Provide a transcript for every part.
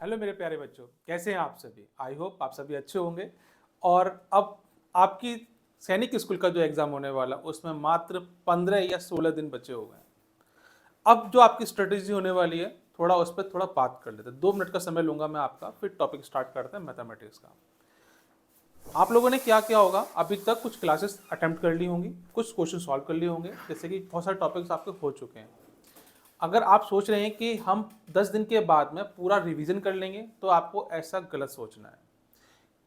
Hello मेरे प्यारे बच्चों, कैसे हैं आप सभी। आई होप आप सभी अच्छे होंगे। और अब आपकी सैनिक स्कूल का जो एग्ज़ाम होने वाला उसमें मात्र 15 या 16 दिन बचे हुए हैं। अब जो आपकी स्ट्रेटेजी होने वाली है, थोड़ा उस पर थोड़ा बात कर लेते हैं। 2 मिनट का समय लूंगा मैं आपका, फिर टॉपिक स्टार्ट करते हैं मैथमेटिक्स का। आप लोगों ने क्या किया होगा, अभी तक कुछ क्लासेस अटेम्प्ट कर ली होंगी, कुछ क्वेश्चन सॉल्व कर लिए होंगे, जैसे कि बहुत सारे टॉपिक्स आपके हो चुके हैं। अगर आप सोच रहे हैं कि हम 10 दिन के बाद में पूरा रिवीजन कर लेंगे, तो आपको ऐसा गलत सोचना है।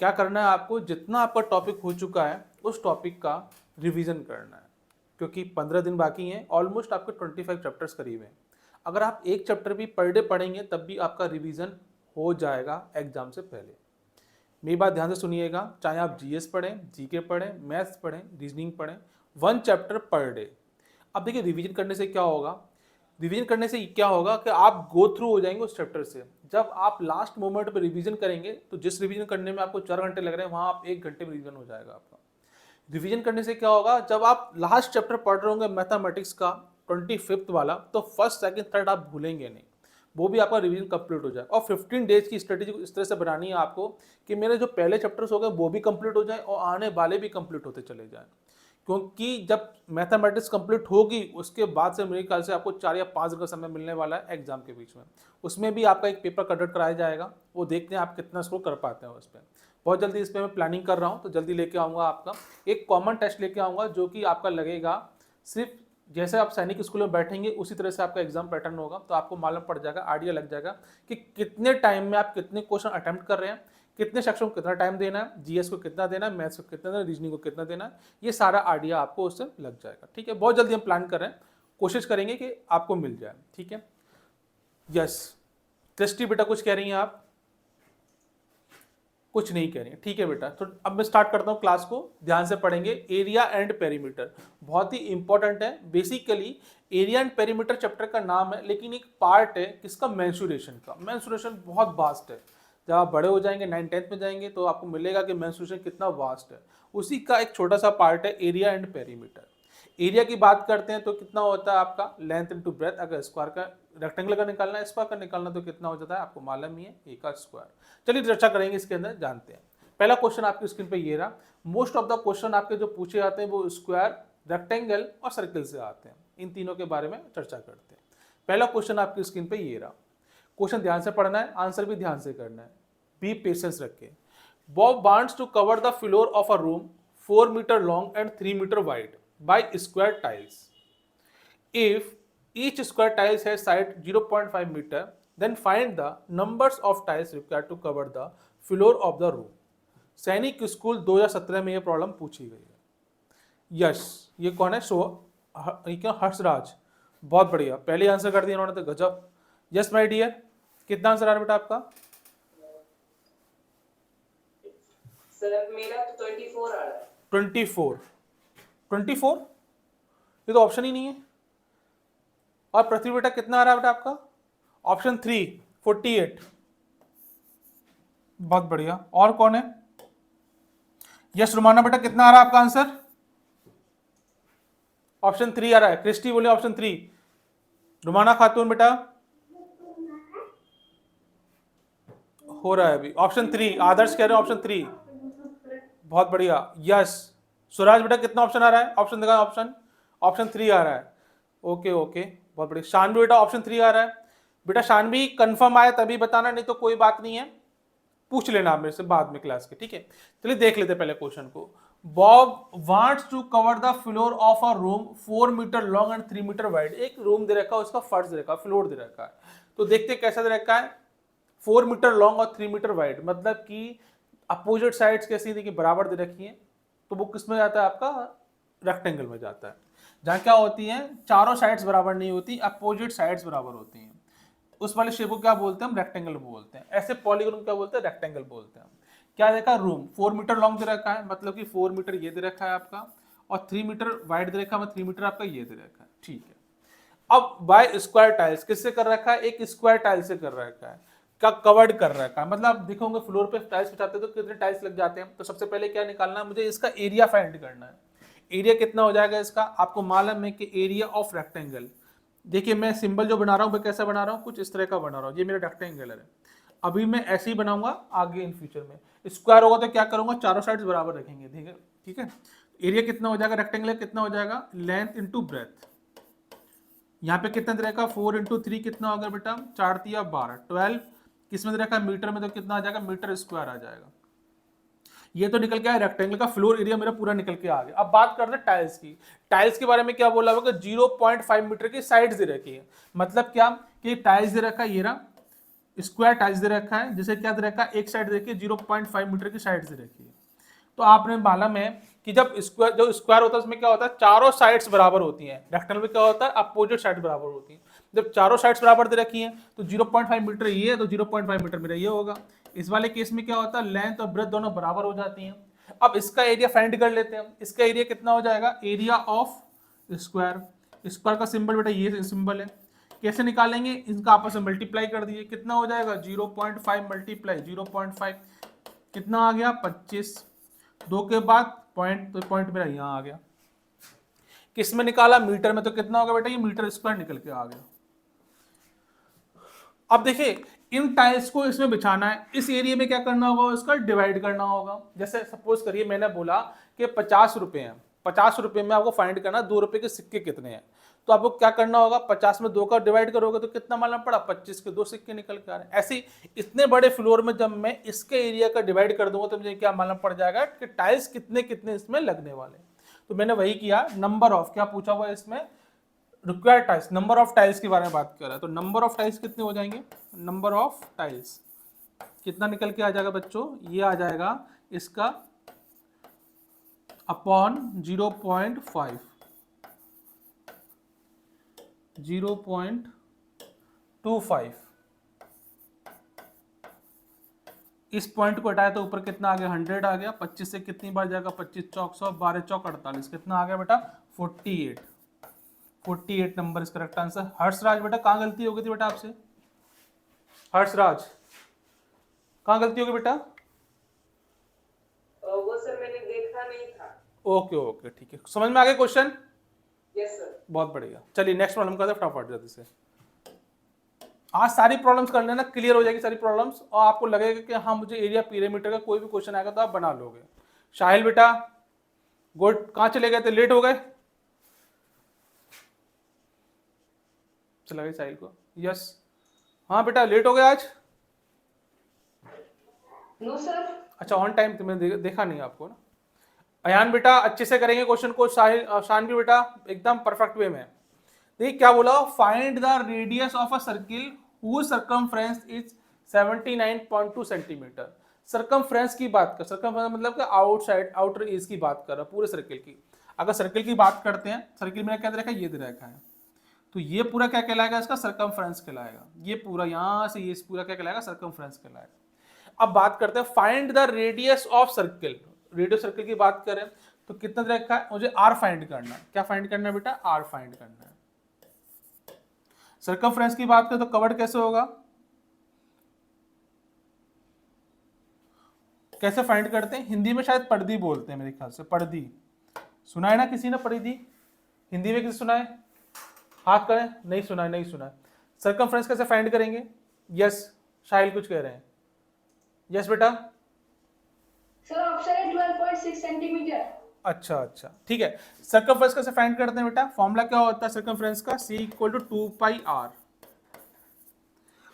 क्या करना है, आपको जितना आपका टॉपिक हो चुका है उस टॉपिक का रिवीजन करना है, क्योंकि 15 दिन बाकी हैं। ऑलमोस्ट आपके 25 चैप्टर्स करीब हैं। अगर आप एक चैप्टर भी पर डे पढ़ेंगे तब भी आपका रिवीजन हो जाएगा एग्जाम से पहले। मेरी बात ध्यान से सुनिएगा, चाहे आप जीएस पढ़ें, जीके पढ़ें, मैथ्स पढ़ें, रीजनिंग पढ़ें, 1 चैप्टर पर डे। अब देखिए, रिवीजन करने से क्या होगा, रिवीजन करने से क्या होगा कि आप गो थ्रू हो जाएंगे उस चैप्टर से। जब आप लास्ट मोमेंट पे रिवीजन करेंगे तो जिस रिवीजन करने में आपको 4 घंटे लग रहे हैं, वहां आप 1 घंटे में रिवीजन हो जाएगा आपका। रिवीजन करने से क्या होगा, जब आप लास्ट चैप्टर पढ़ रहे होंगे मैथमेटिक्स का 25th वाला, तो फर्स्ट सेकंड थर्ड आप भूलेंगे नहीं, वो भी आपका रिवीजन कंप्लीट हो जाए। और 15 डेज की स्ट्रेटेजी इस तरह से बनानी है आपको कि मेरे जो पहले चैप्टर्स हो गए वो भी कंप्लीट हो जाए और आने वाले भी कंप्लीट होते चले जाएं। क्योंकि जब मैथमेटिक्स कंप्लीट होगी उसके बाद से मेरे ख्याल से आपको 4 या 5 दिन का समय मिलने वाला है एग्जाम के बीच में। उसमें भी आपका एक पेपर कंडक्ट कराया जाएगा, वो देखते हैं आप कितना स्कोर कर पाते हैं उस पर। बहुत जल्दी इस पर मैं प्लानिंग कर रहा हूँ, तो जल्दी लेके आऊँगा आपका एक कॉमन टेस्ट लेके आऊँगा, जो कि आपका लगेगा सिर्फ जैसे आप सैनिक स्कूल में बैठेंगे उसी तरह से आपका एग्जाम पैटर्न होगा। तो आपको मालूम पड़ जाएगा, आइडिया लग जाएगा कि कितने टाइम में आप कितने क्वेश्चन अटेम्प्ट कर रहे हैं, कितने सेक्शन को कितना टाइम देना है, जीएस को कितना देना है, मैथ्स को कितना देना है, रीजनिंग को कितना देना है। ये सारा आइडिया आपको उससे लग जाएगा। ठीक है, बहुत जल्दी हम प्लान कर रहे हैं, कोशिश करेंगे कि आपको मिल जाए। ठीक है, यस। दृष्टि बेटा कुछ कह रही हैं आप? कुछ नहीं कह रही है, ठीक है बेटा। तो अब मैं स्टार्ट करता हूँ क्लास को, ध्यान से पढ़ेंगे। एरिया एंड पेरीमीटर बहुत ही इंपॉर्टेंट है। Basically area and perimeter chapter का नाम है, लेकिन एक पार्ट है किसका, मेंसुरेशन का। मेंसुरेशन बहुत वास्ट है। जब आप बड़े हो जाएंगे 9th-10th में जाएंगे तो आपको मिलेगा कि मेंसुरेशन कितना वास्ट है। उसी का एक छोटा सा पार्ट है एरिया एंड पेरीमीटर। एरिया की बात करते हैं तो कितना होता है आपका, लेंथ इनटू ब्रेथ। अगर स्क्वायर का, रेक्टेंगल का निकालना है, स्क्वायर का निकालना, तो कितना हो जाता है आपको मालूम ही है, ए का स्क्वायर। चलिए चर्चा करेंगे इसके अंदर, जानते हैं। पहला क्वेश्चन आपकी स्क्रीन पे ये रहा। मोस्ट ऑफ द क्वेश्चन आपके जो पूछे जाते हैं वो स्क्वायर, रेक्टेंगल और सर्कल से आते हैं। इन तीनों के बारे में चर्चा करते हैं। पहला क्वेश्चन आपकी स्क्रीन पे ये रहा। क्वेश्चन ध्यान से पढ़ना है, आंसर भी ध्यान से करना है, बी पेशेंस रखे। Bob wants to cover the floor of a room 4 metre long and 3 metre wide by square tiles. If each square tiles has side 0.5 meter, then find the numbers of tiles required to cover the floor of the room. सैनिक school 2017 में ये problem पूछी गई है। Yes, ये कौन है, ये क्या, हर्षराज। बहुत बढ़िया, पहले आंसर कर दिया उन्होंने, तो गजब। यस माय डियर, कितना आंसर आ रहा है बेटा आपका? सर मेरा तो 24 आ रहा है। 24 ये तो ऑप्शन ही नहीं है। और पृथ्वी बेटा कितना आ रहा है बेटा आपका? ऑप्शन 3 48। बहुत बढ़िया। और कौन है? यस रुमाना बेटा, कितना आ रहा है आपका आंसर? ऑप्शन 3 आ रहा है। क्रिस्टी बोले ऑप्शन 3। रुमाना खातून बेटा हो रहा है अभी ऑप्शन 3। आदर्श कह रहे हैं ऑप्शन 3। बहुत बढ़िया, यस। सुराज बेटा कितना ऑप्शन आ रहा है? ऑप्शन दिखा, ऑप्शन 3 आ रहा है। ओके ओके, बहुत बढ़िया। शानवी बेटा ऑप्शन 3 आ रहा है। बेटा शानवी कंफर्म आया तभी बताना, नहीं तो कोई बात नहीं है, पूछ लेना आप मेरे से बाद में क्लास के। ठीक है, चलिए देख लेते पहले क्वेश्चन को। Bob wants to cover the floor of a room 4 metre long and 3 metre wide. एक रूम दे रखा है, उसका फर्श दे रखा है, फ्लोर दे रखा है। तो देखते कैसा दे रखा है, 4 मीटर लॉन्ग और 3 मीटर वाइड, मतलब कि अपोजिट साइड्स कैसी देखिए बराबर दे रखी है। तो वो किस में जाता है आपका, रेक्टेंगल में जाता है। जहां क्या होती है, चारों साइड्स बराबर नहीं होती, अपोजिट साइड्स बराबर होती हैं। उस वाले शेप को क्या बोलते हैं हम, रेक्टेंगल बोलते हैं। ऐसे पॉलीगॉन क्या बोलते हैं, रेक्टेंगल बोलते हैं। क्या देखा, रूम 4 मीटर लॉन्ग दे रखा है, मतलब कि 4 मीटर ये दे रखा है आपका, और 3 मीटर वाइड दे रखा है, 3 मीटर आपका ये दे रखा है। ठीक है, अब बाय स्क्वायर टाइल्स किससे कर रखा है, एक स्क्वायर टाइल से कर रखा है, का कवर्ड कर रखा है। मतलब आप देखोगे फ्लोर पे टाइल्स बिछाते तो कितने टाइल्स लग जाते हैं। तो सबसे पहले क्या निकालना है मुझे, इसका एरिया फाइंड करना है। एरिया कितना हो जाएगा इसका, आपको मालूम है कि एरिया ऑफ रेक्टेंगल। देखिए मैं सिंबल जो बना रहा हूँ मैं कैसा बना रहा हूँ, कुछ इस तरह का बना रहा हूँ। ये मेरा रेक्टेंगल है। अभी मैं ऐसे ही बनाऊंगा, आगे इन फ्यूचर में स्क्वायर होगा तो क्या करूंगा, चारों साइड्स बराबर रखेंगे, ठीक है, ठीक है। एरिया कितना हो जाएगा रेक्टेंगुलर, कितना हो जाएगा, लेंथ इंटू ब्रेथ। यहाँ पे कितना दे रखा, 4 इंटू 3 कितना होगा बेटा, 4 तिया 12, 12 किस में दे रखा, मीटर में, तो कितना आ जाएगा, मीटर स्क्वायर आ जाएगा। ये तो निकल के आया, रेक्टेंगल का फ्लोर एरिया मेरा पूरा निकल के आ गया। अब बात करते हैं टाइल्स की। टाइल्स के बारे में क्या बोला होगा, 0.5 मीटर की साइड्स दे रखी है। मतलब क्या कि टाइल्स दे रखा है, ये रहा स्क्वायर टाइल्स दे रखा है, जैसे क्या दे रखा है, एक साइड देखिए 0.5 मीटर की साइड दे रखी है। तो आपने मालूम है कि जब स्क्वायर होता है उसमें क्या होता है, चारों साइड्स बराबर होती हैं। रेक्टेंगल में क्या होता है, अपोजिट साइड बराबर होती हैं। जब चारों साइड्स बराबर दे रखी हैं तो 0.5 मीटर ये है तो 0.5 मीटर मेरा ये होगा। इस वाले केस में क्या होता है, लेंथ और ब्रेथ दोनों बराबर हो जाती हैं। अब इसका एरिया फाइंड कर लेते हैं। इसका एरिया कितना हो जाएगा, एरिया ऑफ स्क्वायर। स्क्वायर का सिंबल बेटा ये सिंबल है। कैसे निकालेंगे, इनका आपस में मल्टीप्लाई कर दिए, कितना हो जाएगा 0.5 मल्टीप्लाई 0.5 कितना आ गया 25, 2 के बाद पॉइंट, तो पॉइंट मेरा यहाँ आ गया। किस में निकाला, मीटर में, तो कितना होगा बेटा, ये मीटर स्क्वायर निकल के आ गया। अब देखिए इन टाइल्स को इसमें बिछाना है, इस एरिया में क्या करना होगा, इसका डिवाइड करना होगा। जैसे सपोज करिए मैंने बोला कि 50 रुपए हैं, 50 रुपए में आपको फाइंड करना 2 रुपए के सिक्के कितने हैं। तो आपको क्या करना होगा, 50 में 2 का डिवाइड करोगे तो कितना मालूम पड़ा, 25 के 2 सिक्के निकल के आ रहे हैं। ऐसे इतने बड़े फ्लोर में जब मैं इसके एरिया का डिवाइड कर दूंगा तो मुझे क्या मालूम पड़ जाएगा कि टाइल्स कितने कितने इसमें लगने वाले। तो मैंने वही किया, नंबर ऑफ, क्या पूछा हुआ है इसमें, required tiles, number of tiles के बारे में बात कर रहा है। तो नंबर ऑफ टाइल्स कितने हो जाएंगे, नंबर ऑफ टाइल्स कितना निकल के आ जाएगा बच्चों, ये आ जाएगा इसका अपॉन 0.5, 0.25। इस पॉइंट को हटाया तो ऊपर कितना आ गया, 100 आ गया। 25 से कितनी बार जाएगा, 25 चौक 100, 12 चौक 48, कितना आ गया बेटा 48। 48 नंबर इस करेक्ट आंसर। हर्षराज बेटा कहाँ गलती हो गई थी बेटा आपसे, हर्षराज कहाँ गलती होगी बेटा, वो सर मैंने देखा नहीं था। ओके ओके ठीक है, समझ में आ गया क्वेश्चन, यस सर। बहुत बढ़िया। चलिए नेक्स्ट प्रॉब्लम करते हैं फटाफट जल्दी से। आज सारी प्रॉब्लम्स कर लेना, क्लियर हो जाएगी सारी प्रॉब्लम्स, और आपको लगेगा कि हाँ मुझे एरिया पीरियमीटर का कोई भी क्वेश्चन आएगा तो आप बना लोगे। शाहिल बेटा गुड, कहाँ चले गए थे, लेट हो गए, चला गया साहिल को, यस हाँ बेटा लेट हो गए आज, नो सर। अच्छा ऑन टाइम, तो मैंने देखा नहीं आपको ना। अयान बेटा अच्छे से करेंगे क्वेश्चन को, साहिल शानवी बेटा एकदम परफेक्ट वे में। देखिए क्या बोला, find the radius of a circle whose circumference is 79.2 centimetre. Circumference की बात कर, सर्कमफ्रेंस मतलब कि आउटसाइड आउटर एज की बात कर रहा, पूरे सर्किल की। अगर सर्किल की बात करते हैं, सर्किल में क्या दे रखा है, ये दे रखा है, तो ये पूरा क्या कहलाएगा, इसका सर्कमफ्रेंस कहलाएगा। ये पूरा यहाँ से ये पूरा क्या कहलाएगा, सर्कमफ्रेंस कहलाएगा। अब बात करते हैं find the radius of circle. Radius circle की बात करें तो कितना दे रखा है, मुझे आर फाइंड करना है। क्या फाइंड करना है बेटा, आर फाइंड करना है। सर्कमफ्रेंस की बात करें तो कवर्ड कैसे होगा, कैसे फाइंड करते हैं, हिंदी में शायद पर्दी बोलते हैं मेरे ख्याल से, पर्दी सुना है ना किसी ने, पर्दी हिंदी में किसी सुना है, हाथ करें, नहीं सुना है, नहीं सुना है। सर्कमफ्रेंस कैसे फाइंड करेंगे, यस शाहिल कुछ कह रहे हैं, यस बेटा सर ऑप्शन है 12.6 सेंटीमीटर। अच्छा अच्छा ठीक है। सर्कमफ्रेंस कैसे फाइंड करते हैं बेटा, फॉर्मूला क्या होता है सर्कमफ्रेंस का, C = 2πr।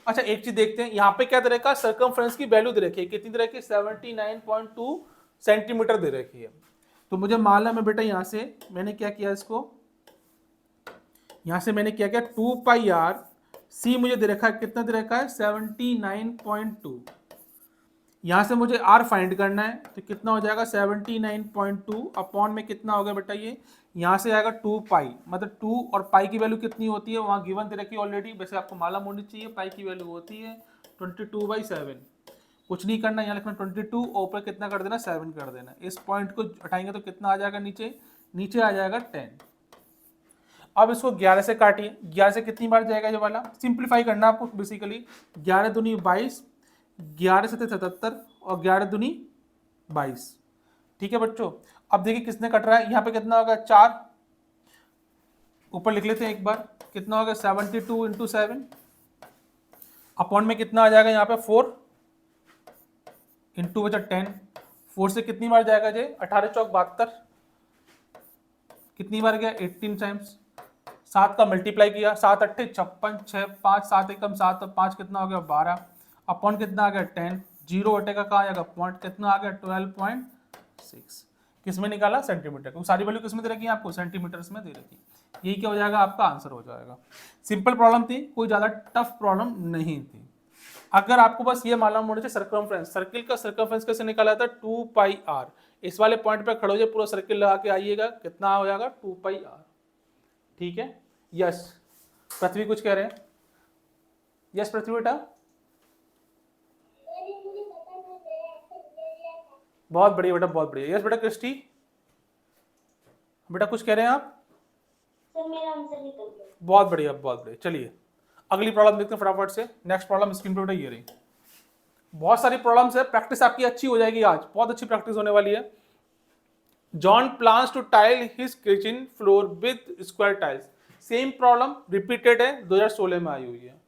अच्छा एक चीज देखते हैं, यहाँ पे क्या दे रखा है, सर्कमफ्रेंस की वैल्यू दे रखी है, कितनी दे रखी है, 79.2 सेंटीमीटर दे रखी है। तो मुझे मालूम है बेटा, यहाँ से मैंने क्या किया, इसको यहाँ से मैंने क्या किया, 2πr, C मुझे दे रखा है, कितना दे रखा है 79.2। यहाँ से मुझे R फाइंड करना है, तो कितना हो जाएगा 79.2 अपॉन में कितना हो गया बेटा, ये यहाँ से आएगा 2π, मतलब 2 और पाई की वैल्यू कितनी होती है, वहाँ गिवन दे रखी है ऑलरेडी, वैसे आपको मालूम होनी चाहिए, पाई की वैल्यू होती है 22/7। कुछ नहीं करना, यहाँ लिखना 22 और ऊपर कितना कर देना, 7 कर देना। इस पॉइंट को हटाएंगे तो कितना आ जाएगा, नीचे नीचे आ जाएगा 10। अब इसको 11 से काटिए, 11 से कितनी बार जाएगा ये वाला, सिंप्लीफाई करना आपको बेसिकली, 11 दूनी 22, 11 से 77 और 11 दूनी 22। ठीक है बच्चों, अब देखिए किसने कट रहा है, यहाँ पे कितना होगा 4, ऊपर लिख लेते हैं एक बार, कितना होगा 72 × 7। अपॉन में कितना आ जाएगा यहाँ पे 4 इंटू बचा 10, 4 से कितनी बार जाएगा जी, 18 चौक 72, कितनी बार गया 18 टाइम्स, 7 का मल्टीप्लाई किया, 7 अट्ठे 56, 6 5 7 एकम 7 और 5 कितना हो गया 12, अपॉन कितना आ गया 10, जीरो हटेगा कहाँ आएगा पॉइंट, कितना आ गया 12.6, किस में निकाला सेंटीमीटर, क्योंकि सारी वैल्यू किस में दे रखी है आपको, सेंटीमीटर्स में दे रखी, यही क्या हो जाएगा आपका आंसर हो जाएगा। सिंपल प्रॉब्लम थी, कोई ज्यादा टफ प्रॉब्लम नहीं थी। अगर आपको बस ये मालूम होना चाहिए सर्कमफ्रेंस, सर्किल का सर्कमफ्रेंस कैसे निकाला था 2 पाई r, इस वाले पॉइंट पे खड़े हो जाए, पूरा सर्किल लगा के आइएगा, कितना हो जाएगा 2 पाई r, ठीक है। यस पृथ्वी कुछ कह रहे हैं, यस पृथ्वी बेटा, बहुत बढ़िया बेटा बहुत बढ़िया, यस बेटा क्रिस्टी, बेटा कुछ कह रहे हैं आप, सर मेरा आंसर निकल गया। बहुत बढ़िया बहुत बढ़िया। चलिए अगली प्रॉब्लम देखते हैं फटाफट से, नेक्स्ट प्रॉब्लम स्क्रीन पे बेटा ये रही, बहुत सारी प्रॉब्लम्स है, प्रैक्टिस आपकी अच्छी हो जाएगी आज, बहुत अच्छी प्रैक्टिस होने वाली है। John plans to tile his kitchen floor with square tiles, same problem repeated है, 2016 में आई हुई है।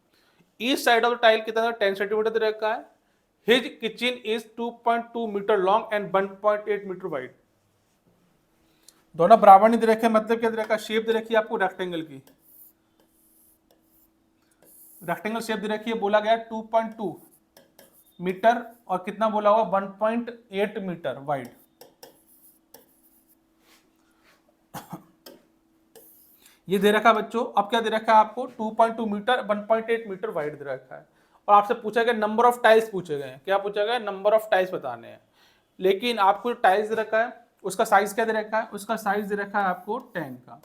Each side of the tile कितना 10 सेंटीमीटर दे रखा है, his kitchen is 2.2 metre long and 1.8 metre wide, दोनों बराबर नहीं दे रखे, मतलब क्या दे रखा, शेप दे रखी है आपको रेक्टेंगल की, रेक्टेंगल शेप दे रखी है, बोला गया 2.2 मीटर और कितना बोला हुआ 1.8 मीटर वाइड। ये दे रखा है बच्चों, अब क्या दे रखा है आपको 2.2 मीटर 1.8 मीटर वाइड दे रखा है, और आपसे पूछा गया नंबर ऑफ टाइल्स पूछे गए हैं, क्या पूछा गया नंबर ऑफ टाइल्स बताने हैं, लेकिन आपको टाइल्स दे रखा है उसका साइज क्या दे रखा है, उसका साइज दे रखा है आपको 10 का,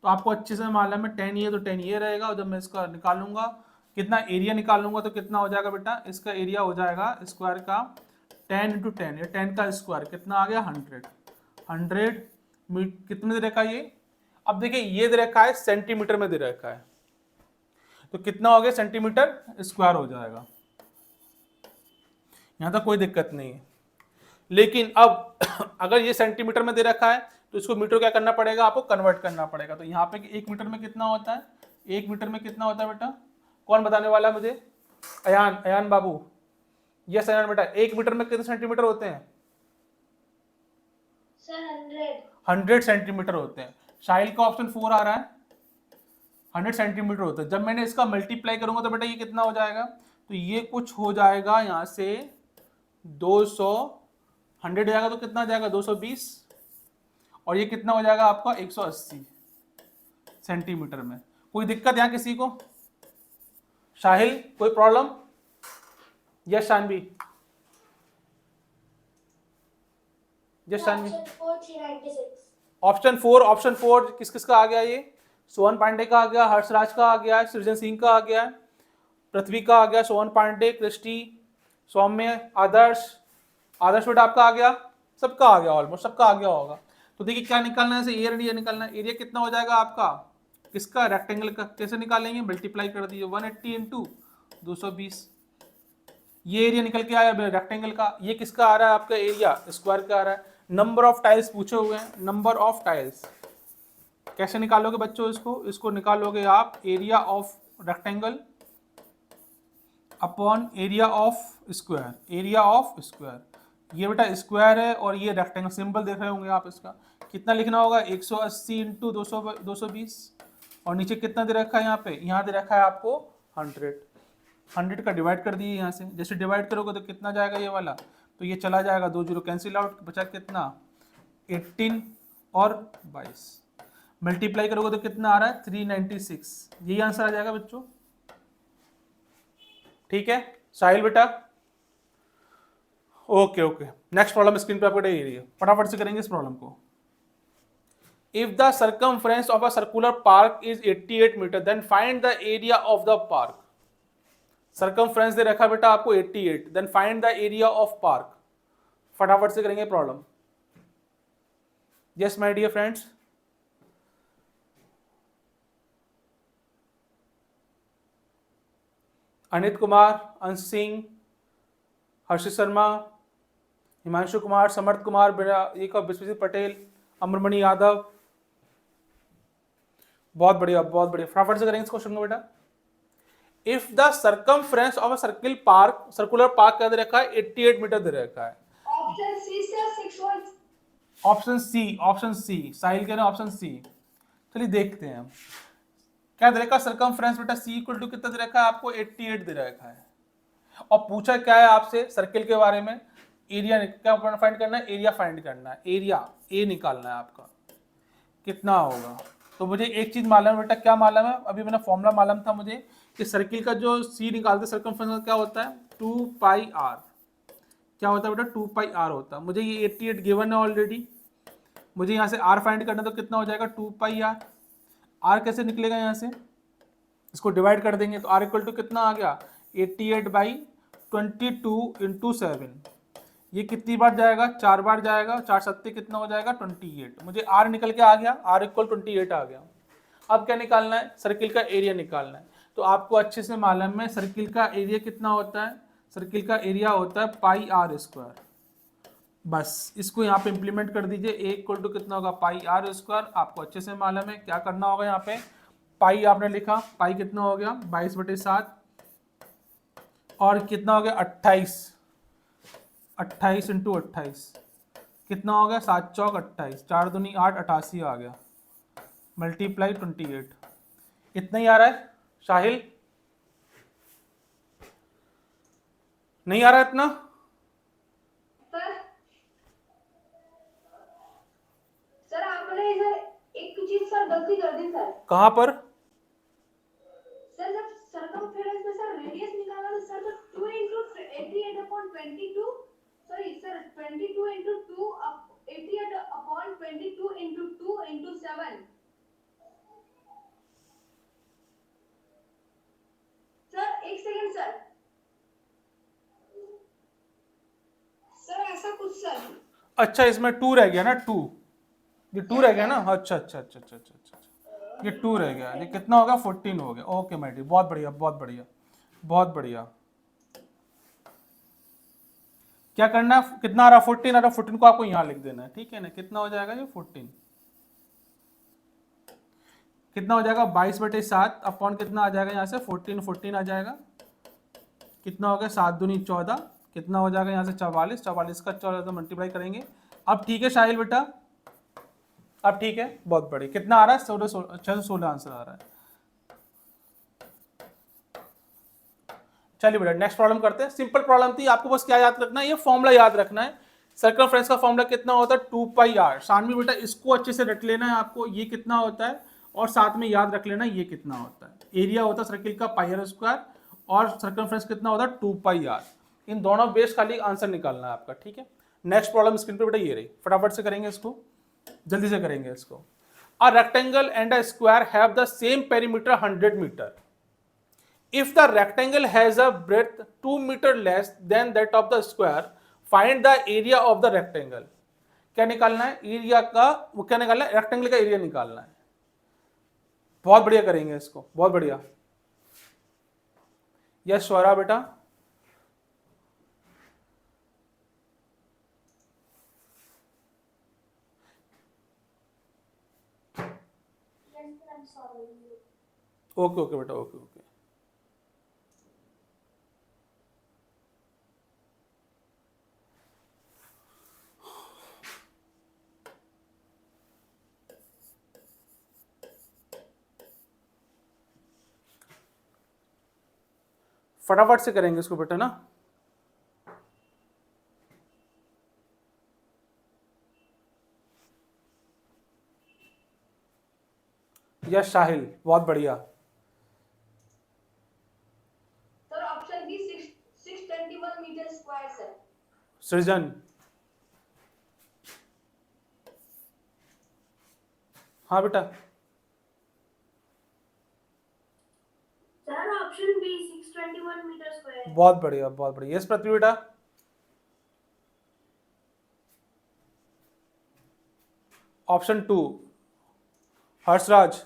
तो आपको अच्छे से मालूम है 10 ये तो 10 ये रहेगा, और जब मैं इसका निकालूंगा कितना एरिया निकालूंगा तो कितना हो जाएगा बेटा, इसका एरिया हो जाएगा स्क्वायर का 10 इंटू 10, या 10 का स्क्वायर कितना आ गया 100 कितने दे रखा है ये, अब देखिए ये दे रखा है सेंटीमीटर में दे रखा है, तो कितना हो गया सेंटीमीटर स्क्वायर हो जाएगा, यहां तक कोई दिक्कत नहीं है। लेकिन अब अगर ये सेंटीमीटर में दे रखा है तो इसको मीटर क्या करना पड़ेगा, आपको कन्वर्ट करना पड़ेगा, तो यहाँ पे 1 मीटर में कितना होता है, 1 मीटर में कितना होता है बेटा, कौन बताने वाला है मुझे, अयान, अयान बाबू, यस अयान बेटा, 1 मीटर में कितने सेंटीमीटर होते हैं, सर 100 सेंटीमीटर होते हैं। शाहिल का ऑप्शन 4 आ रहा है, 100 सेंटीमीटर होता है। जब मैंने इसका मल्टीप्लाई करूंगा तो बेटा ये कितना हो जाएगा, तो ये कुछ हो जाएगा यहाँ से 200, 100 जाएगा तो कितना जाएगा 220, और ये कितना हो जाएगा आपका 180 सेंटीमीटर में। कोई दिक्कत यहाँ किसी को, शाहिल कोई problem, yes Shanvi, yes Shanvi, option 4 किस किस का आ गया, ये सोहन पांडे का आ गया, हर्षराज का आ गया, सृजन सिंह का आ गया, पृथ्वी का आ गया, सोहन पांडे, क्रिस्टी, सौम्य, आदर्श, आदर्श बेटा आपका आ गया, सबका आ गया, ऑलमोस्ट सबका आ गया होगा। तो देखिए क्या निकालना है, एरिया निकालना है, एरिया कितना हो जाएगा आपका किसका, रेक्टेंगल का, कैसे निकालेंगे, मल्टीप्लाई कर दिए 180 इंटू 220, ये एरिया निकल के आया रेक्टेंगल का, ये किसका आ रहा है आपका एरिया स्क्वायर का आ रहा है। नंबर ऑफ टाइल्स पूछे हुए हैं, नंबर ऑफ टाइल्स कैसे निकालोगे बच्चों, इसको निकालोगे आप area of rectangle upon area of square, area of square, ये बेटा स्क्वायर है और ये रेक्टेंगल, सिंबल देख रहे होंगे आप, इसका कितना लिखना होगा 180 इंटू 220, और नीचे कितना दे रखा है यहाँ पे, यहाँ दे रखा है आपको 100 का डिवाइड कर दिए यहाँ से, जैसे डिवाइड करोगे तो कितना जाएगा ये वाला, तो ये चला जाएगा 2 जीरो कैंसिल आउट, बचा कितना 18 और 22, मल्टीप्लाई करोगे तो कितना आ रहा है 396, यही आंसर आ जाएगा बच्चों, ठीक है साहिल बेटा, okay okay. Next problem screen पे आपको ये रही है, फटाफट से करेंगे इस प्रॉब्लम को। If the circumference of a circular park is 88 metre then find the area of the park, circumference दे रखा बेटा आपको 88, then find the area of park, फटाफट से करेंगे problem. Yes my dear friends, Anit Kumar, Ansh Singh, हर्षित शर्मा, हिमांशु कुमार, समर्थ कुमार, विश्वजीत पटेल, अमरमणि यादव, बहुत बढ़िया बहुत बढ़िया, फटाफट से करेंगे इस क्वेश्चन को बेटा। If the circumference of a circular park क्या दे रखा है, 88 मीटर दे रखा है। Option C sir 61। Option C Sahil कह रहे हैं ऑप्शन सी। चलिए देखते हैं हम क्या दे रखा है। सर्कमफ्रेंस बेटा सी इक्वल टू कितना दे रखा है आपको, 88 दे रखा है। और पूछा क्या है आपसे सर्किल के बारे में, एरिया क्या फाइंड करना है, एरिया फाइंड करना है, एरिया ए निकालना है आपका कितना होगा। तो मुझे एक चीज मालूम है बेटा, क्या मालूम है, अभी मैंने फॉर्मूला मालूम था मुझे कि सर्किल का जो सी निकालते सर्कमफ्रेंस का क्या होता है, 2 पाई आर। क्या होता है बेटा, 2 पाई आर होता है। मुझे ये 88 गिवन है ऑलरेडी, मुझे यहाँ से आर फाइंड करना, तो कितना हो जाएगा 2 पाई आर। आर कैसे निकलेगा, यहाँ से इसको डिवाइड कर देंगे तो आर इक्वल टू कितना आ गया, 88/22 इंटू 7। ये कितनी बार जाएगा, 4 बार जाएगा, 4 सत्ते कितना हो जाएगा 28। मुझे आर निकल के आ गया, आर इक्वल 28 आ गया। अब क्या निकालना है, सर्किल का एरिया निकालना है। तो आपको अच्छे से मालूम है सर्किल का एरिया कितना होता है, सर्किल का एरिया होता है पाई आर स्क्वायर। बस इसको यहाँ पे इंप्लीमेंट कर दीजिए, ए इक्वल टू कितना होगा पाई आर स्क्वायर। आपको अच्छे से मालूम है क्या करना होगा, यहाँ पे पाई आपने लिखा, पाई कितना हो गया 22/7 और कितना हो गया 28, 28 इंटू 28 कितना हो गया 7 चौक 28, 4 दूनी 8, 88 आ गया, मल्टीप्लाई 28। इतना ही आ रहा है साहिल, नहीं आ रहा इतना। सर सर आपने इधर एक चीज सर गलती कर दी सर। कहाँ पर, सर जब सर्कमफेरेंस में सर रेडियस निकाला तो सर तो 2 into 88/22, sorry sir 22 into 2 88/22 into 2 into 7। Sir एक सेकंड सर, सर ऐसा कुछ सर। अच्छा इसमें 2 रह गया ना, 2, ये 2 रह गया ना, अच्छा अच्छा अच्छा अच्छा अच्छा अच्छा, ये 2 रह गया, ये कितना होगा 14 हो गया। ओके माय डियर, बहुत बढ़िया बहुत बढ़िया बहुत बढ़िया। क्या करना है, कितना आ रहा 14 आ रहा, 14 को आपको यहाँ लिख देना है, ठीक है ना। कितना हो जाएगा ये 14, कितना हो जाएगा 22/7 अपॉन कितना आ जाएगा यहाँ से 14 आ जाएगा, कितना हो गया 7 दूनी 14, कितना हो जाएगा यहाँ से 44, 44 का 14 से मल्टीप्लाई करेंगे। अब ठीक है साहिल बेटा, अब ठीक है, बहुत बढ़िया। कितना आ रहा है 16 आंसर आ रहा है। चलिए बेटा नेक्स्ट प्रॉब्लम करते हैं। सिंपल प्रॉब्लम थी, आपको बस क्या याद रखना है, ये फॉर्मूला याद रखना है। सर्कमफ्रेंस का फॉर्मूला कितना होता है 2 पाई आर। सामने बेटा इसको अच्छे से रट लेना है आपको, ये कितना होता है, और साथ में याद रख लेना ये कितना होता है। एरिया होता है सर्किल का पाई आर स्क्वायर और सर्कमफ्रेंस कितना होता है 2 पाई आर। इन दोनों बेस खाली आंसर निकालना है आपका, ठीक है। नेक्स्ट प्रॉब्लम स्क्रीन पे बेटा ये रही, फटाफट से करेंगे इसको, जल्दी से करेंगे इसको। A rectangle and a square have the same perimeter 100 metre. If the rectangle has a breadth 2 meter less than that of the square, find the area of the rectangle। क्या निकालना है, एरिया का, वो क्या निकालना है, रेक्टेंगल का area निकालना है। बहुत बढ़िया करेंगे इसको, बहुत बढ़िया। यस स्वरा बेटा, Yes, sir, I'm sorry. Okay okay बेटा, ओके ओके। फटाफट से करेंगे इसको बेटा ना। यस साहिल, बहुत बढ़िया। Sir option B 621 metre square sir. Srijan, हाँ बेटा, Sir, option B 621 meter square. बहुत बढ़िया बहुत बढ़िया। यस पृथ्वी बेटा, option 2 Harshraj,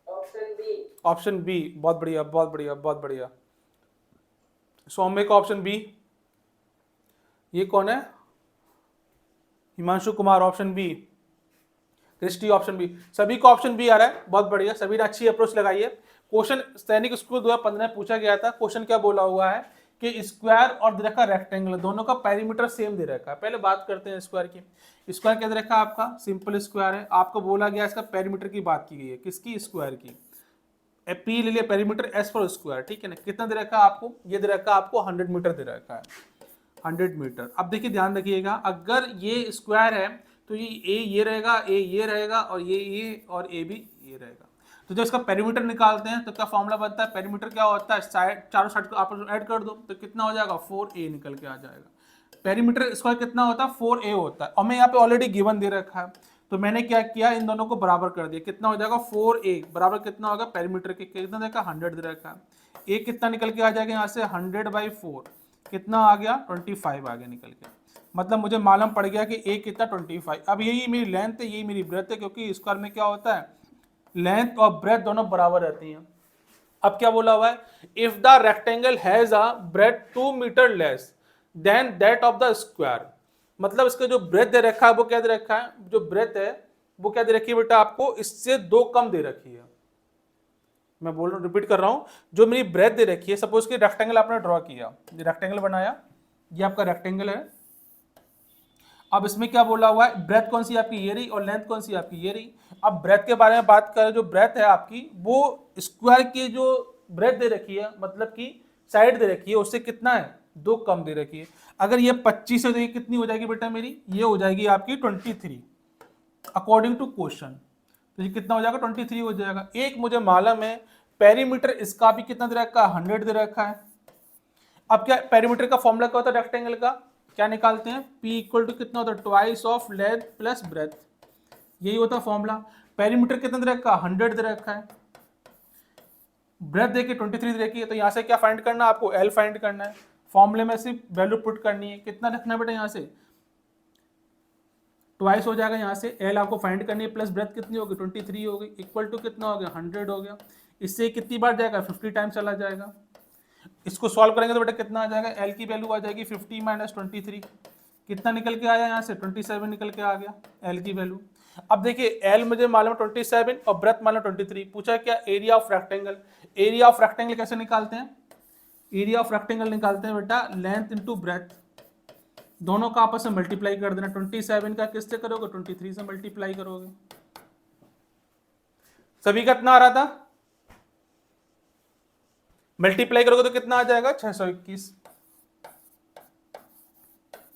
option B. Option B, बहुत बढ़िया बहुत बढ़िया बहुत बढ़िया। सौम्य का ऑप्शन बी, ये कौन है, Himanshu Kumar, option B. Christy option B, सभी को ऑप्शन बी आ रहा है, बहुत बढ़िया, सभी ने अच्छी अप्रोच लगाई है। क्वेश्चन सैनिक स्कूल 2015 में पूछा गया था, क्वेश्चन क्या बोला हुआ है कि स्क्वायर और दे रखा रेक्टेंगल दोनों का पेरीमीटर सेम दे रखा है। पहले बात करते हैं स्क्वायर की। स्क्वायर क्या दे रखा है आपका, सिंपल स्क्वायर है, आपको बोला गया इसका पेरीमीटर की बात की गई है, किसकी, स्क्वायर की। पी ले लिया पेरीमीटर, एस फॉर स्क्वायर, ठीक है ना। कितना दे रखा है आपको, ये दे रखा है आपको 100 मीटर दे रखा है, 100 मीटर। अब देखिए ध्यान रखिएगा, अगर ये स्क्वायर है तो ये रहेगा, ये रहेगा, और ये और ए भी ये रहेगा। तो जब इसका पेरीमीटर निकालते हैं तो क्या फॉर्मूला बनता है, पेरीमीटर क्या होता है, साइड चारों साइड को आप ऐड कर दो तो कितना हो जाएगा, 4a निकल के आ जाएगा। पेरीमीटर स्क्वायर कितना होता है, 4a होता है, और मैं यहाँ पे ऑलरेडी गिवन दे रखा है, तो मैंने क्या किया, इन दोनों को बराबर कर दिया। कितना हो जाएगा, 4a बराबर कितना होगा, पेरीमीटर के कितना देखा, 100 दे रखा है। a कितना निकल के आ जाएगा यहाँ से, 100/4 कितना आ गया, 25 आ गया निकल के। मतलब मुझे मालूम पड़ गया कि a कितना 25। अब यही मेरी लेंथ है, यही मेरी ब्रेथ है, क्योंकि स्क्वायर में क्या होता है, लेंथ और ब्रेथ दोनों बराबर रहती हैं। अब क्या बोला हुआ है, if the rectangle has a breadth 2 metre less than that of the square. मतलब इसका जो ब्रेथ दे रखा है वो क्या दे रखा है, जो ब्रेथ है वो क्या दे रखी है बेटा आपको, इससे 2 कम दे रखी है। मैं बोल रहा हूँ, रिपीट कर रहा हूँ, जो मेरी ब्रेथ दे रखी है, सपोज कि रेक्टेंगल आपने ड्रॉ किया, ये रेक्टेंगल बनाया, ये आपका रेक्टेंगल है। अब इसमें क्या बोला हुआ है, ब्रेथ कौन सी आपकी, ये रही, और लेंथ कौन सी आपकी, ये रही। अब ब्रेथ के बारे में बात करें, जो ब्रेथ है आपकी वो स्क्वायर की जो ब्रेथ दे रखी है, मतलब कि साइड दे रखी है, उससे कितना है, 2 कम दे रखी है। अगर ये 25 है तो ये कितनी हो जाएगी बेटा मेरी, ये हो जाएगी आपकी 23 अकॉर्डिंग टू क्वेश्चन। तो ये कितना हो जाएगा, 23 हो जाएगा। एक मुझे मालूम है पेरीमीटर इसका भी कितना दे रखा है, 100 दे रखा है। अब क्या पेरीमीटर का फॉर्मूला क्या होता है रेक्टेंगल का, क्या निकालते हैं, P इक्वल टू कितना होता है, twice of length plus breadth, यही होता है फॉर्मूला। पेरीमीटर कितना दे रखा है, 100 दे रखा है, ब्रेथ देखिए 23 दे रखी है। तो यहाँ से क्या फाइंड करना है आपको, L फाइंड करना है। फॉर्मूले में सिर्फ वैल्यू पुट करनी है, कितना रखना है बेटा, यहाँ से ट्वाइस हो जाएगा, यहाँ से L आपको फाइंड करनी है, प्लस ब्रेथ कितनी होगी, 23 होगी, इक्वल टू कितना हो गया, 100 हो गया। इससे कितनी बार जाएगा, 50 टाइम चला जाएगा। इसको सॉल्व करेंगे तो बेटा कितना आ जाएगा, L की वैल्यू आ जाएगी 50 - 23, कितना निकल के आया यहाँ से, 27 निकल के आ गया L की वैल्यू। अब देखिए L मुझे मालूम 27 और ब्रेथ मालूम 23, पूछा क्या, area of rectangle. Area of rectangle कैसे निकालते हैं, एरिया ऑफ रेक्टेंगल निकालते हैं बेटा, लेंथ इंटू ब्रेथ, दोनों का आपस में मल्टीप्लाई कर देना। 27 का किससे करोगे, 23 से मल्टीप्लाई करोगे। सभी का कितना आ रहा था, मल्टीप्लाई करोगे तो कितना आ जाएगा, 621।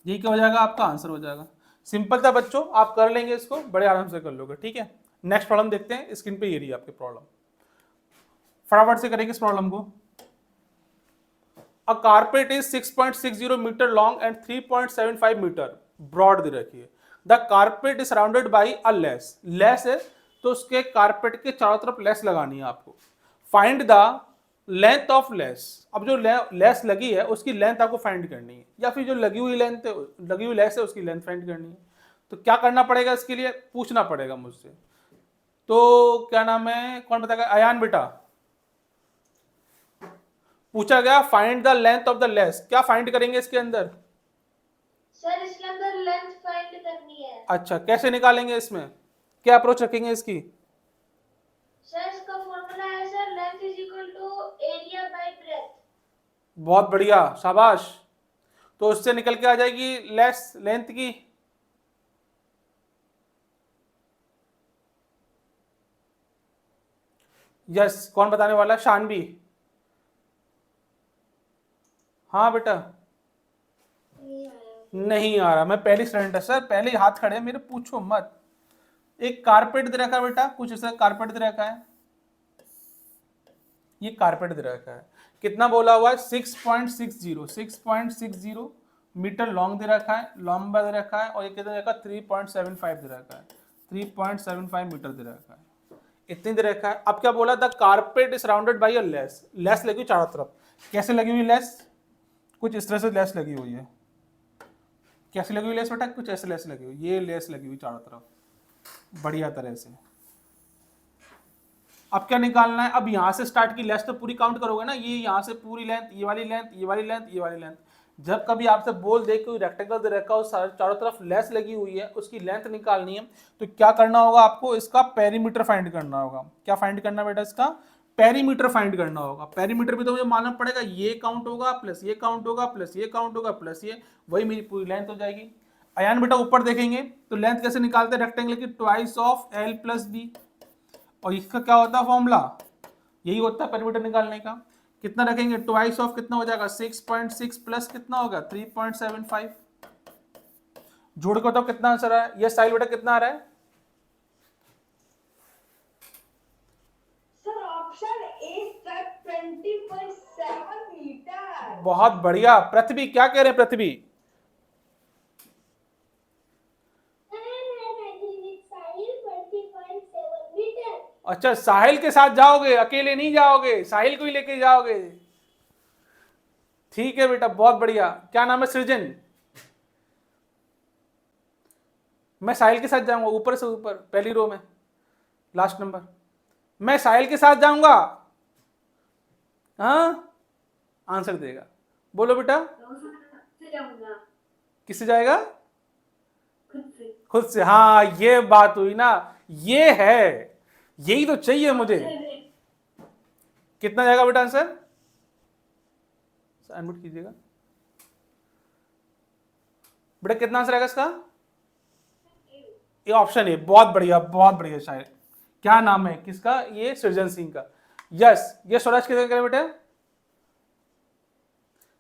यही क्या हो जाएगा, आपका आंसर हो जाएगा। सिंपल था बच्चों, आप कर लेंगे इसको, बड़े आराम से कर लोगे, ठीक है। नेक्स्ट प्रॉब्लम देखते हैं, स्क्रीन पे ये रही आपकी प्रॉब्लम, फटाफट से करेंगे इस प्रॉब्लम को। A carpet is 6.60 metre long and 3.75 metre broad दे रखी है। The carpet is surrounded by a lace, lace है तो उसके कारपेट के चारों तरफ लेस लगानी है आपको। Find the length of less. अब जो लेस लगी है उसकी लेंथ आपको फाइंड करनी है, या फिर जो लगी हुई लेस है उसकी लेंथ फाइंड करनी है। तो क्या करना पड़ेगा इसके लिए, पूछना पड़ेगा मुझसे। तो क्या नाम है, कौन बताएगा, अयान बेटा। पूछा गया find the length of the less, क्या फाइंड करेंगे इसके अंदर, सर इसके अंदर लेंथ फाइंड करनी है। अच्छा कैसे निकालेंगे, इसमें क्या अप्रोच रखेंगे इसकी, सर इसका फॉर्मूला है sir, length is equal to area by breadth. बहुत बढ़िया, शाबाश। तो उससे निकल के आ जाएगी लेस लेंथ की, यस। कौन बताने वाला, शानवी। हाँ बेटा, नहीं आ रहा, मैं पहली स्टूडेंट है सर, पहले ही हाथ खड़े हैं मेरे, पूछो मत। एक कारपेट दे रखा है बेटा, कुछ ऐसा कारपेट दे रखा है, ये कारपेट दे रखा है, कितना बोला हुआ है, 6.60 मीटर लॉन्ग दे रखा है, लंबा दे रखा है, और ये कितना दे रखा है, 3.75 दे रखा है, 3.75 मीटर दे रखा है, इतनी दे रखा है। अब क्या बोला, the carpet is surrounded by a lace, less लगी हुई चारों तरफ। कैसे लगी हुई लेस, कुछ इस तरह से लेस लगी हुई है। कैसे लगी हुई लेस बेटा, कुछ ऐसे लेस लगी हुई, ये लेस लगी हुई चारों तरफ बढ़िया तरह से। अब क्या निकालना है, अब यहाँ से स्टार्ट की लेस तो पूरी काउंट करोगे ना, ये यहाँ से पूरी लेंथ, ये वाली लेंथ, ये वाली लेंथ, ये वाली लेंथ, जब कभी आपसे बोल दे कोई रेक्टेंगल दे रखा हो, चारों तरफ लेस लगी हुई है, उसकी लेंथ निकालनी है, तो क्या करना होगा आपको, इसका पेरीमीटर फाइंड करना होगा। क्या फाइंड करना बेटा, इसका पेरीमीटर फाइंड करना होगा। पेरीमीटर भी तो मुझे मालूम पड़ेगा, ये काउंट होगा प्लस ये काउंट होगा प्लस ये काउंट होगा प्लस ये, वही मेरी पूरी लेंथ हो जाएगी। अयान बेटा ऊपर देखेंगे तो लेंथ कैसे निकालते हैं रेक्टेंगल की, twice of L plus B, और इसका क्या होता है फॉर्मूला, यही होता है पेरीमीटर निकालने का। कितना रखेंगे, ट्वाइस ऑफ कितना हो जाएगा 6.6 प्लस कितना होगा 3.75, जोड़ के बताओ कितना आंसर है। ये साइल बेटा कितना आ रहा है, sir option A sir 20.7 metre. बहुत बढ़िया। पृथ्वी क्या कह रहे हैं, पृथ्वी अच्छा साहिल के साथ जाओगे, अकेले नहीं जाओगे, साहिल को ही लेके जाओगे, ठीक है बेटा बहुत बढ़िया। क्या नाम है, सृजन, मैं साहिल के साथ जाऊंगा, ऊपर से ऊपर पहली रो में लास्ट नंबर, मैं साहिल के साथ जाऊंगा, हाँ आंसर देगा, बोलो बेटा किससे जाएगा, खुद से, हाँ ये बात हुई ना, ये है, यही तो चाहिए मुझे। कितना जाएगा बेटा आंसर, अनम्यूट कीजिएगा बेटा, कितना आंसर आएगा इसका, ये ऑप्शन ए, बहुत बढ़िया शायद। क्या नाम है किसका, ये सृजन सिंह का, यस। ये स्वराज कितने करें बेटा,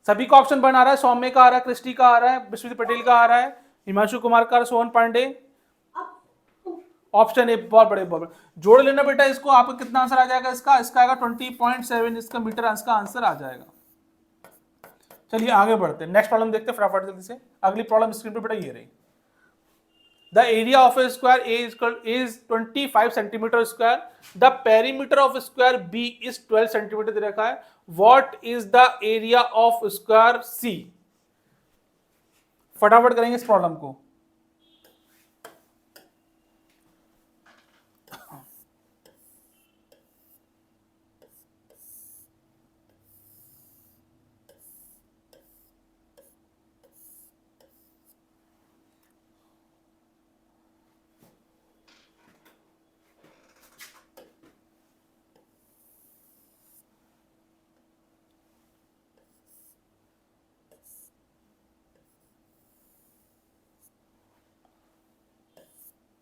सभी का ऑप्शन बना रहा है, सौम्य का आ रहा है, क्रिस्टी का आ रहा है, विश्वजीत पटेल का आ रहा है, हिमांशु कुमार का, सोहन पांडे, ऑप्शन ए, बहुत बड़े। जोड़ लेना बेटा इसको, आपको कितना आंसर आ जाएगा इसका आएगा 20.7 इसका मीटर इसका आंसर आ जाएगा। चलिए आगे बढ़ते हैं, नेक्स्ट प्रॉब्लम देखते हैं फटाफट जल्दी से। अगली प्रॉब्लम स्क्रीन पे बेटा ये रही, the area of a square A is 25 centimetre square, the perimeter of square B is 12 centimetre दे रखा है, what is the area of square C. फटाफट करेंगे इस प्रॉब्लम को।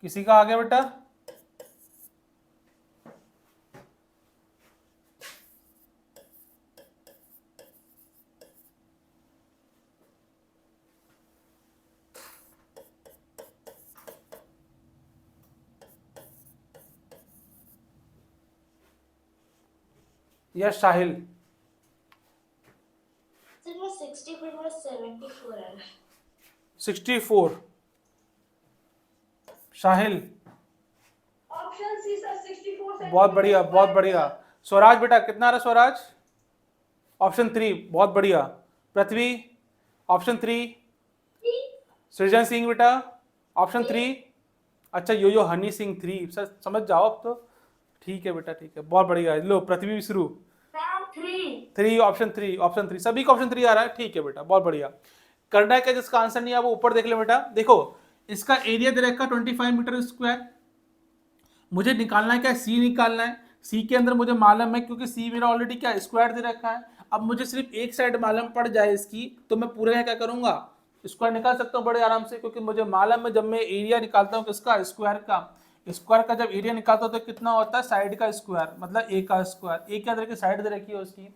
किसी का आ गया बेटा, यस साहिल, 64 साहिल, ऑप्शन सी सर 64 बहुत बढ़िया। स्वराज बेटा कितना आ रहा है स्वराज, ऑप्शन 3, बहुत बढ़िया। पृथ्वी ऑप्शन 3, सृजन सिंह बेटा ऑप्शन 3, अच्छा यो हनी सिंह 3, सर समझ जाओ अब तो, ठीक है बेटा ठीक है, बहुत बढ़िया। लो पृथ्वी शुरू, 3 ऑप्शन 3 सभी का ऑप्शन 3 आ रहा है, ठीक है बेटा बहुत बढ़िया। करना है क्या, जिसका आंसर नहीं है वो ऊपर देख ले बेटा। देखो इसका एरिया दे रखा 25 मीटर स्क्वायर, मुझे निकालना है क्या, सी निकालना है। सी के अंदर मुझे मालूम है, क्योंकि सी मेरा ऑलरेडी क्या स्क्वायर दे रखा है। अब मुझे सिर्फ एक साइड मालूम पड़ जाए इसकी, तो मैं पूरे का क्या करूंगा, स्क्वायर निकाल सकता हूँ बड़े आराम से, क्योंकि मुझे मालूम है जब मैं एरिया निकालता हूँ किसका, स्क्वायर का जब एरिया निकालता हूँ तो कितना होता है, साइड का स्क्वायर, मतलब ए का स्क्वायर, ए क्या तरह की साइड दे रखी है उसकी।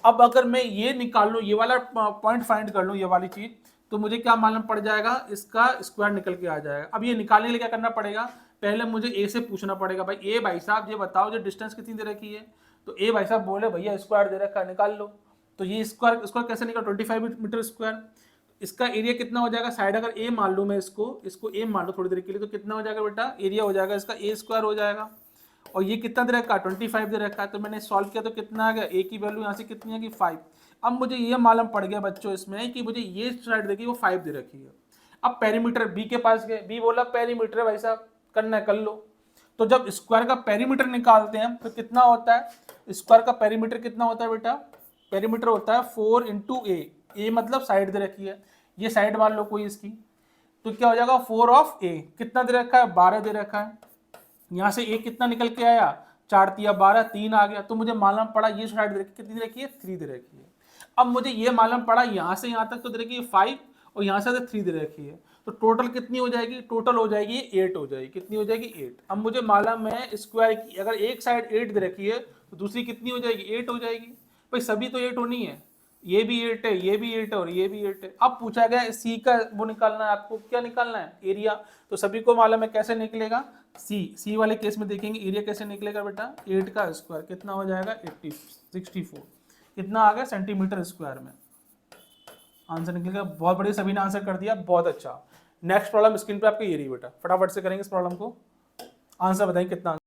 अब अगर मैं ये निकाल लूँ, ये वाला पॉइंट फाइंड कर लूँ, ये वाली चीज, तो मुझे क्या मालूम पड़ जाएगा, इसका स्क्वायर निकल के आ जाएगा। अब ये निकालने के लिए क्या करना पड़ेगा, पहले मुझे ए से पूछना पड़ेगा, भाई ए भाई साहब ये बताओ जो डिस्टेंस कितनी दे रखी है, तो ए भाई साहब बोले भैया स्क्वायर दे रखा है निकाल लो। तो ये स्क्वायर कैसे निकाल, 25 मीटर स्क्वायर, इसका एरिया कितना हो जाएगा, साइड अगर ए मान लूँ मैं इसको ए मान लो थोड़ी देर के लिए, तो कितना हो जाएगा बेटा, एरिया हो जाएगा इसका ए स्क्वायर हो जाएगा। और ये कितना दे रखा है, 25 दे रखा है, तो मैंने सॉल्व किया तो कितना आ गया, ए की वैल्यू यहाँ से कितनी है कि 5। अब मुझे ये मालूम पड़ गया बच्चों इसमें कि मुझे ये साइड देखिए वो 5 दे रखी है। अब पेरीमीटर बी के पास गए, बी बोला पेरीमीटर भाई साहब करना है कर लो। तो जब स्क्वायर का पेरीमीटर निकालते हैं तो कितना होता है, स्क्वायर का पेरीमीटर कितना होता है बेटा, पेरीमीटर होता है 4 × a, ए मतलब साइड दे रखी है, ये साइड मान लो कोई इसकी, तो क्या हो जाएगा 4 ऑफ ए, कितना दे रखा है 12 दे रखा है, यहाँ से ए कितना निकल के आया 4 तिया 12, 3 आ गया, तो मुझे मालूम पड़ा ये साइड दे रखी कितनी दे रखी है 3 दे रखी है। अब मुझे ये मालूम पड़ा यहाँ से यहाँ तक तो दे रखी है 5 और यहाँ से 3 दे रखी है, तो टोटल कितनी हो जाएगी, टोटल हो जाएगी 8 हो जाएगी, कितनी हो जाएगी 8। अब मुझे मालूम है स्क्वायर की अगर एक साइड 8 दे रखी है तो दूसरी कितनी हो जाएगी 8 हो जाएगी, भाई सभी तो 8 होनी है, ये भी 8 है, ये भी 8 है और ये भी 8 है। अब पूछा गया सी का वो निकालना है, आपको क्या निकालना है एरिया, तो सभी को मालूम है कैसे निकलेगा, सी वाले केस में देखेंगे एरिया कैसे निकलेगा बेटा, 8 का स्क्वायर कितना हो जाएगा 64, कितना आ गया सेंटीमीटर स्क्वायर में, आंसर निकलेगा। बहुत बढ़िया, सभी ने आंसर कर दिया, बहुत अच्छा। नेक्स्ट प्रॉब्लम स्क्रीन पे आपको ये रही बेटा, फटाफट से करेंगे इस प्रॉब्लम को, आंसर बताएं कितना